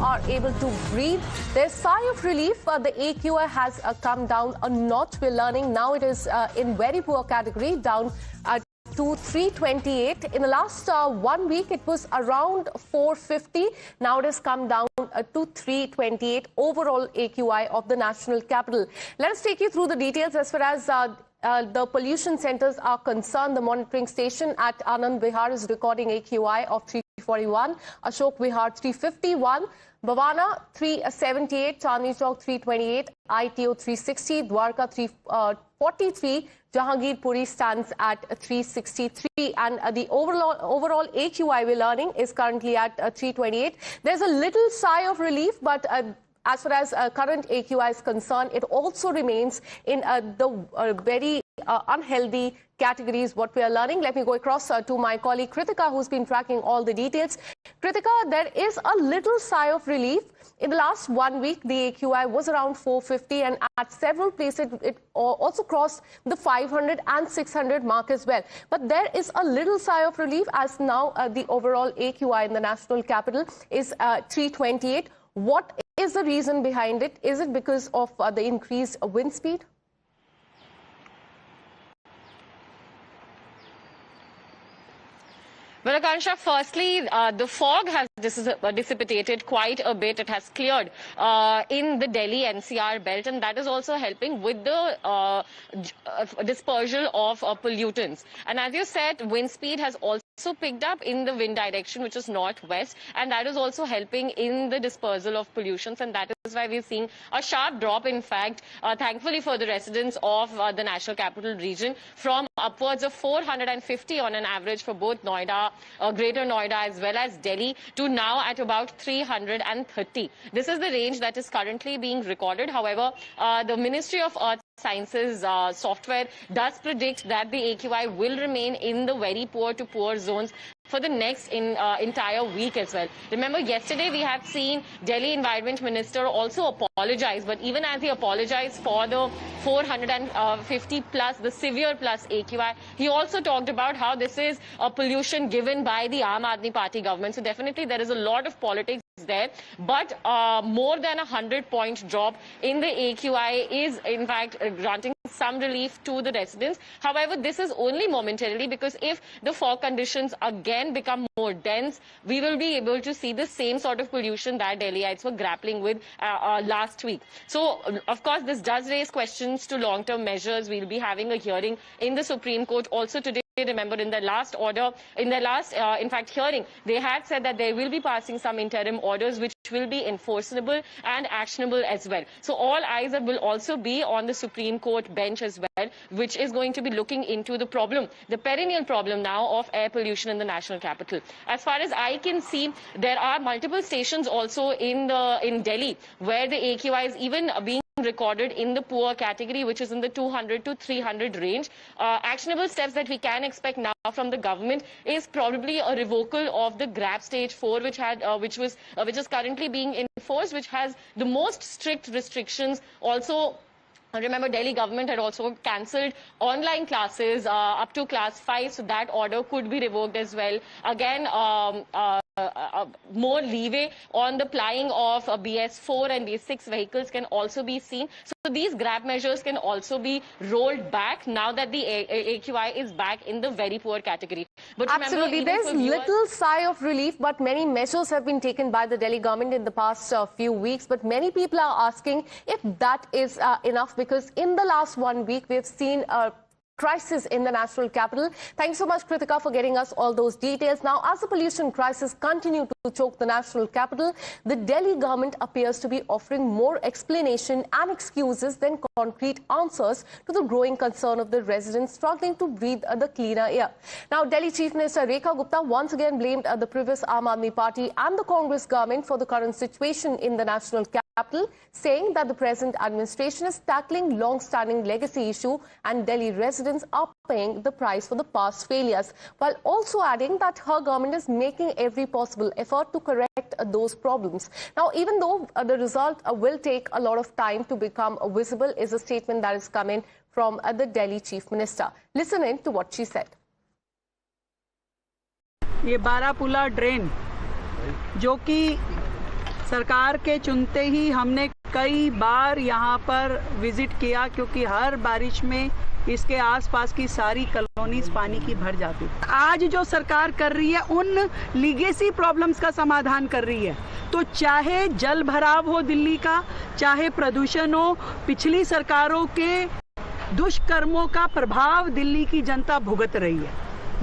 are able to breathe. Their sigh of relief, the AQI has come down a notch. We're learning now it is in very poor category, down to 328. In the last 1 week, it was around 450. Now it has come down to 328 overall AQI of the national capital. Let us take you through the details as far as the pollution centers are concerned. The monitoring station at Anand Vihar is recording AQI of 341, Ashok Vihar 351, Bhavana 378, Chandni Chowk 328, ITO 360, Dwarka 343, Jahangir Puri stands at 363, and the overall AQI we're learning is currently at 328. There's a little sigh of relief, but as far as current AQI is concerned, it also remains in the very unhealthy categories what we are learning. Let me go across to my colleague Kritika, who's been tracking all the details. Kritika, there is a little sigh of relief. In the last 1 week, the AQI was around 450, and at several places it also crossed the 500 and 600 mark as well. But there is a little sigh of relief as now the overall AQI in the national capital is 328. What is the reason behind it? Is it because of the increased wind speed? Well, Akansha, firstly, the fog has dissipated quite a bit. It has cleared in the Delhi NCR belt, and that is also helping with the dispersal of pollutants. And as you said, wind speed has also picked up in the wind direction, which is northwest, and that is also helping in the dispersal of pollutions, and that is why we're seeing a sharp drop, in fact, thankfully for the residents of the National Capital Region, from upwards of 450 on an average for both Noida, Greater Noida as well as Delhi, to now at about 330. This is the range that is currently being recorded. However, the Ministry of Earth Sciences software does predict that the AQI will remain in the very poor to poor zones for the next entire week as well. Remember, yesterday we had seen Delhi Environment Minister also apologize, but even as he apologized for the 450 plus, the severe plus AQI, he also talked about how this is a pollution given by the Aam Aadmi Party government. So definitely there is a lot of politics there, but more than 100-point drop in the AQI is in fact granting some relief to the residents. However, this is only momentarily, because if the fog conditions again become more dense, we will be able to see the same sort of pollution that Delhiites were grappling with last week. So, of course, this does raise questions to long-term measures. We'll be having a hearing in the Supreme Court also today. Remember, in the last hearing, they had said that they will be passing some interim orders which will be enforceable and actionable as well. So all eyes will also be on the Supreme Court bench as well, which is going to be looking into the problem, the perennial problem now of air pollution in the national capital. As far as I can see, there are multiple stations also in Delhi where the AQI is even being recorded in the poor category, which is in the 200 to 300 range. Actionable steps that we can expect now from the government is probably a revocal of the GRAP stage 4, which is currently being enforced, which has the most strict restrictions. Also, remember, Delhi government had also cancelled online classes up to class 5, so that order could be revoked as well. Again, more leeway on the plying of BS4 and BS6 vehicles can also be seen. So these GRAP measures can also be rolled back now that the AQI is back in the very poor category. But absolutely, there's little sigh of relief, but many measures have been taken by the Delhi government in the past few weeks. But many people are asking if that is enough, because in the last 1 week, we've seen crisis in the national capital. Thanks so much, Kritika, for getting us all those details. Now, as the pollution crisis continues to choke the national capital, the Delhi government appears to be offering more explanation and excuses than concrete answers to the growing concern of the residents struggling to breathe the cleaner air. Now, Delhi Chief Minister Rekha Gupta once again blamed the previous Aam Aadmi Party and the Congress government for the current situation in the national capital, saying that the present administration is tackling long-standing legacy issue and Delhi residents are paying the price for the past failures, while also adding that her government is making every possible effort to correct those problems. Now, even though the result will take a lot of time to become visible, is a statement that is coming from the Delhi Chief Minister. Listen in to what she said. ये Barapullah drain जो कि सरकार के चुनते ही हमने कई बार यहाँ पर विजिट किया, क्योंकि हर बारिश में इसके आसपास की सारी कॉलोनीज पानी की भर जाती। आज जो सरकार कर रही है उन लीगेसी प्रॉब्लम्स का समाधान कर रही है। तो चाहे जल भराव हो दिल्ली का, चाहे प्रदूषण हो, पिछली सरकारों के दुष्कर्मों का प्रभाव दिल्ली की जनता भुगत रही है,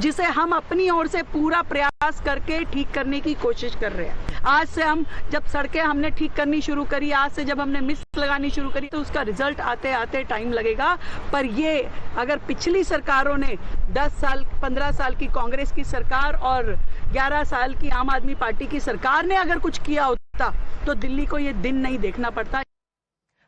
जिसे हम अपनी ओर से पूरा प्रयास करके ठीक करने की कोशिश कर रहे हैं। आज से हम जब सड़कें हमने ठीक करनी शुरू करी, आज से जब हमने मिस्ट लगानी शुरू करी, तो उसका रिजल्ट आते आते टाइम लगेगा। पर ये अगर पिछली सरकारों ने 10 साल 15 साल की कांग्रेस की सरकार और 11 साल की आम आदमी पार्टी की सरकार ने अगर कुछ किया होता तो दिल्ली को ये दिन नहीं देखना पड़ता।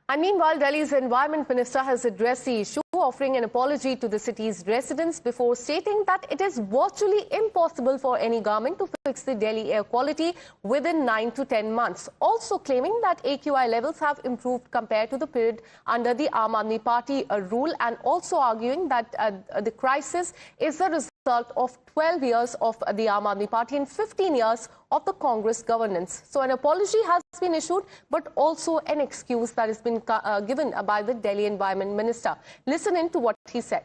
And meanwhile, Delhi's Environment Minister has addressed the issue, offering an apology to the city's residents before stating that it is virtually impossible for any government to fix the Delhi air quality within 9 to 10 months. Also claiming that AQI levels have improved compared to the period under the Aam Aadmi Party rule, and also arguing that the crisis is the result of 12 years of the Aam Aadmi Party and 15 years of the Congress governance. So an apology has been issued, but also an excuse that has been given by the Delhi Environment Minister. Listen in to what he said.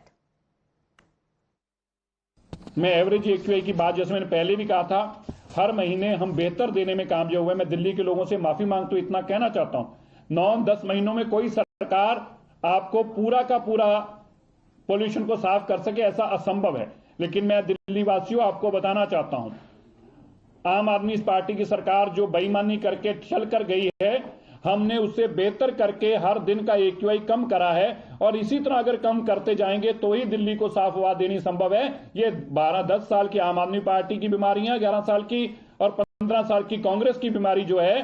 मैं average AQI की बात, जैसे मैंने पहले भी कहा था, हर महीने हम बेहतर देने में कामयाब हुए। मैं दिल्ली के लोगों से माफी मांगता हूं, इतना कहना चाहता हूं। 9-10 महीनों में कोई सरकार आपको पूरा का पूरा पोल्यूशन को साफ कर सके, ऐसा असंभव है। लेकिन मैं दिल्ली वासियों आपको बताना चाहता हूं, आम आदमी पार्टी की सरकार जो बेईमानी करके चल कर गई है, हमने उससे बेहतर करके हर दिन का AQI कम करा है, और इसी तरह अगर कम करते जाएंगे तो ही दिल्ली को साफ हवा देनी संभव है। ये 12-10 साल की आम आदमी पार्टी की बीमारियां, 11 साल की और 15 साल की कांग्रेस की बीमारी जो है,